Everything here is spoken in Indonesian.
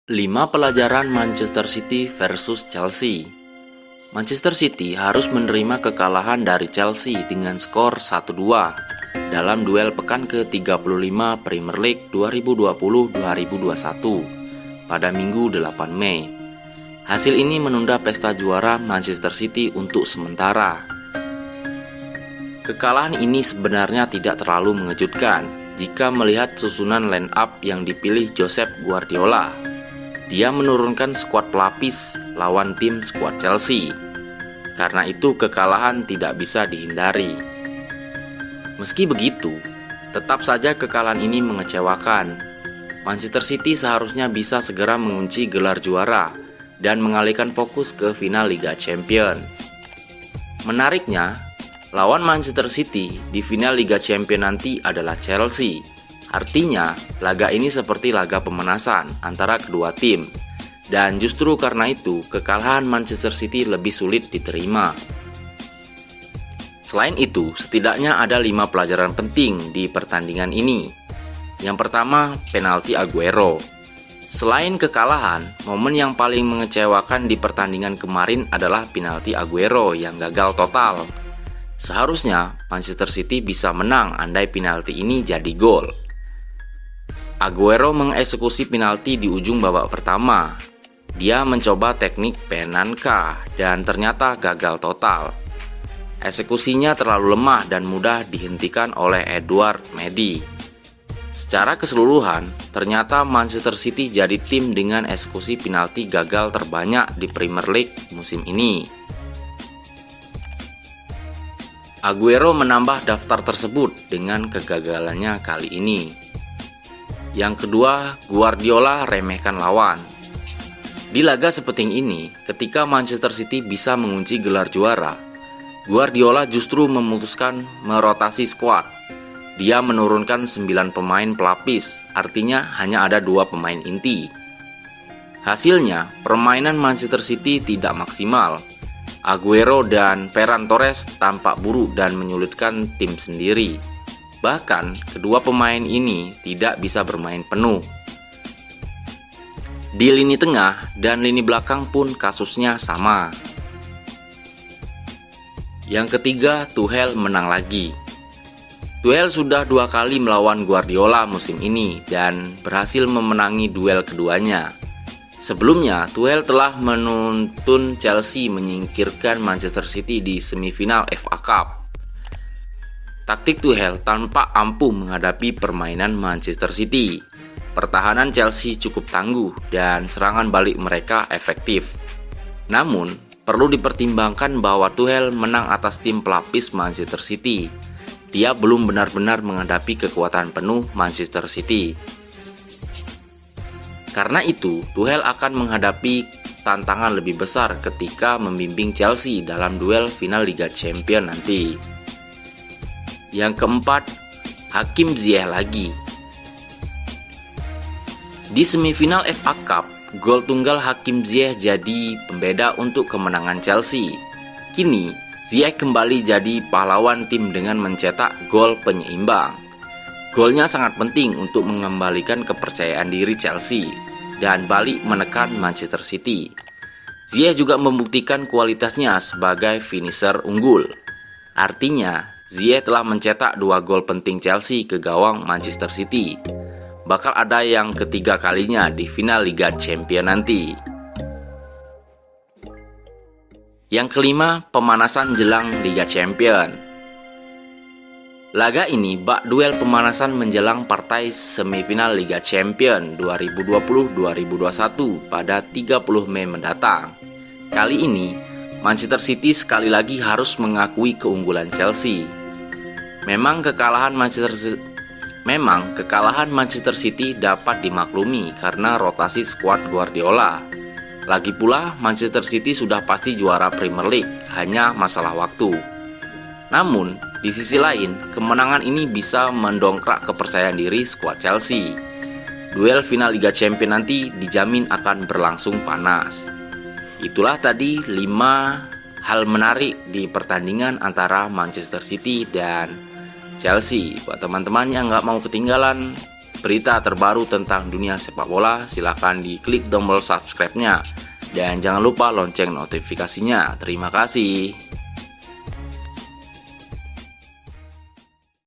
5 pelajaran Manchester City versus Chelsea. Manchester City harus menerima kekalahan dari Chelsea dengan skor 1-2 dalam duel pekan ke-35 Premier League 2020-2021 pada Minggu 8 Mei. Hasil ini menunda pesta juara Manchester City untuk sementara. Kekalahan ini sebenarnya tidak terlalu mengejutkan jika melihat susunan line up yang dipilih Josep Guardiola. Dia menurunkan skuad pelapis lawan tim skuad Chelsea. Karena itu kekalahan tidak bisa dihindari. Meski begitu, tetap saja kekalahan ini mengecewakan. Manchester City seharusnya bisa segera mengunci gelar juara dan mengalihkan fokus ke final Liga Champions. Menariknya, lawan Manchester City di final Liga Champions nanti adalah Chelsea. Artinya, laga ini seperti laga pemanasan antara kedua tim. Dan justru karena itu, kekalahan Manchester City lebih sulit diterima. Selain itu, setidaknya ada 5 pelajaran penting di pertandingan ini. Yang pertama, penalti Aguero. Selain kekalahan, momen yang paling mengecewakan di pertandingan kemarin adalah penalti Aguero yang gagal total. Seharusnya Manchester City bisa menang andai penalti ini jadi gol. Aguero mengeksekusi penalti di ujung babak pertama. Dia mencoba teknik penanka dan ternyata gagal total. Eksekusinya terlalu lemah dan mudah dihentikan oleh Edouard Mendy. Secara keseluruhan, ternyata Manchester City jadi tim dengan eksekusi penalti gagal terbanyak di Premier League musim ini. Aguero menambah daftar tersebut dengan kegagalannya kali ini. Yang kedua, Guardiola remehkan lawan. Di laga sepenting ini, ketika Manchester City bisa mengunci gelar juara, Guardiola justru memutuskan merotasi skuad. Dia menurunkan 9 pemain pelapis, artinya hanya ada 2 pemain inti. Hasilnya, permainan Manchester City tidak maksimal. Aguero dan Ferran Torres tampak buruk dan menyulitkan tim sendiri. Bahkan, kedua pemain ini tidak bisa bermain penuh. Di lini tengah dan lini belakang pun kasusnya sama. Yang ketiga, Tuchel menang lagi. Tuchel sudah 2 kali melawan Guardiola musim ini dan berhasil memenangi duel keduanya. Sebelumnya, Tuchel telah menuntun Chelsea menyingkirkan Manchester City di semifinal FA Cup. Taktik Tuchel tanpa ampuh menghadapi permainan Manchester City. Pertahanan Chelsea cukup tangguh dan serangan balik mereka efektif. Namun, perlu dipertimbangkan bahwa Tuchel menang atas tim pelapis Manchester City. Dia belum benar-benar menghadapi kekuatan penuh Manchester City. Karena itu, Tuchel akan menghadapi tantangan lebih besar ketika membimbing Chelsea dalam duel final Liga Champions nanti. Yang keempat, Hakim Ziyech lagi. Di semifinal FA Cup, gol tunggal Hakim Ziyech jadi pembeda untuk kemenangan Chelsea. Kini, Ziyech kembali jadi pahlawan tim dengan mencetak gol penyeimbang. Golnya sangat penting untuk mengembalikan kepercayaan diri Chelsea dan balik menekan Manchester City. Ziyech juga membuktikan kualitasnya sebagai finisher unggul. Artinya, Ziyech telah mencetak 2 gol penting Chelsea ke gawang Manchester City. Bakal ada yang ketiga kalinya di final Liga Champions nanti. Yang kelima, pemanasan jelang Liga Champions. Laga ini bak duel pemanasan menjelang partai semifinal Liga Champions 2020-2021 pada 30 Mei mendatang. Kali ini, Manchester City sekali lagi harus mengakui keunggulan Chelsea. Memang kekalahan Manchester City dapat dimaklumi karena rotasi skuad Guardiola. Lagi pula, Manchester City sudah pasti juara Premier League, hanya masalah waktu. Namun, di sisi lain, kemenangan ini bisa mendongkrak kepercayaan diri skuad Chelsea. Duel final Liga Champions nanti dijamin akan berlangsung panas. Itulah tadi 5 hal menarik di pertandingan antara Manchester City dan Chelsea. Buat teman-teman yang nggak mau ketinggalan berita terbaru tentang dunia sepak bola, silahkan diklik tombol subscribe-nya. Dan jangan lupa lonceng notifikasinya. Terima kasih.